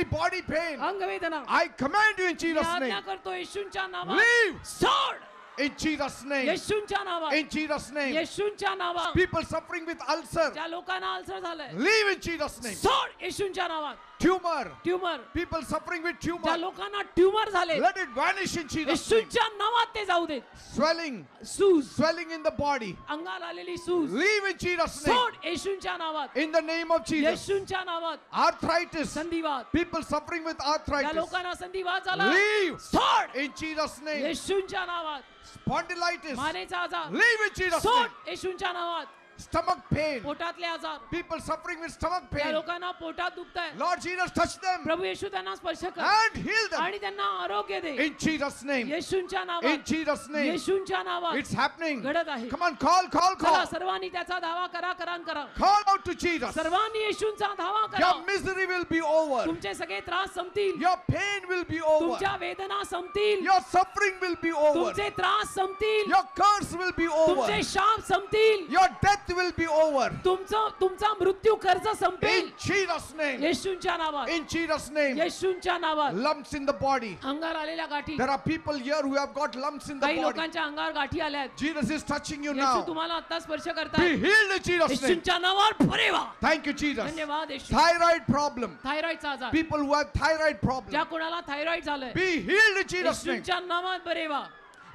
Every body pain, अंगवेदना I command you in Jesus' आज्ञा name. करतो येशूंच्या नावात Leave सोड in Jesus' name. येशूंच्या नावात In Jesus' name. येशूंच्या नावात People suffering with ulcer, ज्या लोकांना अल्सर झालंय leave in Jesus' name. सोड येशूंच्या नावात Tumor, tumour people suffering with ज्या tumor, लोकांना ट्यूमर झाले let it vanish in Jesus' name. येशूंच्या नावात ते जाऊ देत Swelling, shoes swelling in the body, अंगाला आलेली सूज leave in Jesus' name. सोड येशूंच्या नावात In the name of Jesus. येशूंच्या नावात Arthritis, संधिवात people suffering with ज्या arthritis, लोकांना संधिवात झाला leave सोड in Jesus' name. येशूंच्या नावात Spondylitis, मानेचा आजार leave in Jesus' सोड name. येशूंच्या नावात Stomach pain, पोटातले आजार people suffering with stomach त्या pain, लोकांना पोटात दुखतंय Lord Jesus, touch them प्रभू येशू त्यांना स्पर्श कर and heal them आणि त्यांना आरोग्य दे in Jesus' name. येशूंच्या In नावात Jesus' name. येशूंच्या नावात It's happening. घडत आहे Come on, call, call, चला call. सर्वांनी त्याचा धावा करा करा Call out to Jesus. सर्वांनी येशूंचा धावा करा Your misery will be over. तुमचे सगळे त्रास संपतील Your pain will be over. तुमच्या वेदना संपतील Your suffering will be over. तुमचे त्रास संपतील Your curse will be over. तुमचे शाप संपतील Your death will be over. तुमचा मृत्यू कर्ज संपेल In Jesus' name. येशूंच्या नावात In Jesus' name. येशूंच्या नावात Lumps in the body. अंगावर आलेल्या गाठी There are people here who have got lumps in the काही body. लोकांच्या अंगावर गाठी आल्या आहेत Jesus is touching you Yeshu now. तुम्हाला आता स्पर्श Be करताय healed in Jesus' name. येशूंच्या नावावर बरे व्हा Thank you, Jesus. धन्यवाद येशू Thyroid problem. थायरॉइडचा आजार People who have thyroid problem. ज्या कोणाला थायरॉइड झालंय Be healed in Jesus' name. येशूंच्या नावात बरे व्हा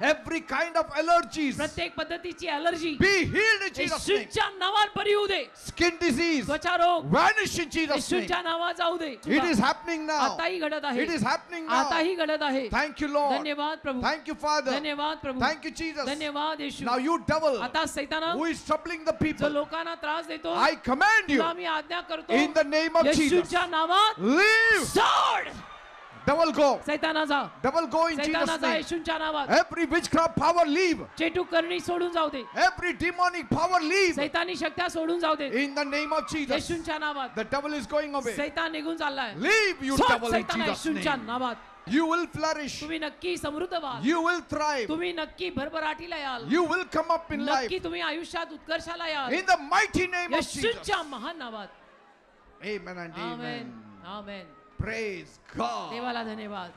Every kind of allergies. प्रत्येक पद्धतीची allergy Be healed in Jesus' name. येशूंच्या नावात बरी होऊ दे Skin disease. त्वचा रोग Vanish in Jesus' name. येशूंच्या नावात जाऊ दे It is happening now. आताही घडत आहे It is happening now. आताही घडत आहे Thank you, Lord. धन्यवाद प्रभू Thank you, Father. धन्यवाद प्रभू Thank you, Jesus. धन्यवाद येशू Now you devil आता सैताना who is troubling the जो people, लोकांना त्रास देतो I command you तुला मी आज्ञा करतो in the name of Jesus. येशूच्या नावात Leave. सोड Devil go. सैताना जा Devil go in सैताना Jesus' जा name. येशूच्या नावात Every witchcraft power leave. चेटूक करणी सोडून जाऊ दे Every demonic power leave. सैतानी शक्त्या सोडून जाऊ दे In the name of Jesus. येशूच्या नावात The devil is going away. सैतान निघून चाललाय Leave, you सोड devil, in सैताना Jesus' येशूच्या name. नावात You will flourish. तुम्ही नक्की समृद्ध व्हाल You will thrive. तुम्ही नक्की भरभराटीला याल You will come up in life. नक्की तुम्ही आयुष्यात उत्कर्षाला याल In the mighty name of Jesus. येशूच्या महान नावात Amen and amen amen. Amen Praise God. देवाला धन्यवाद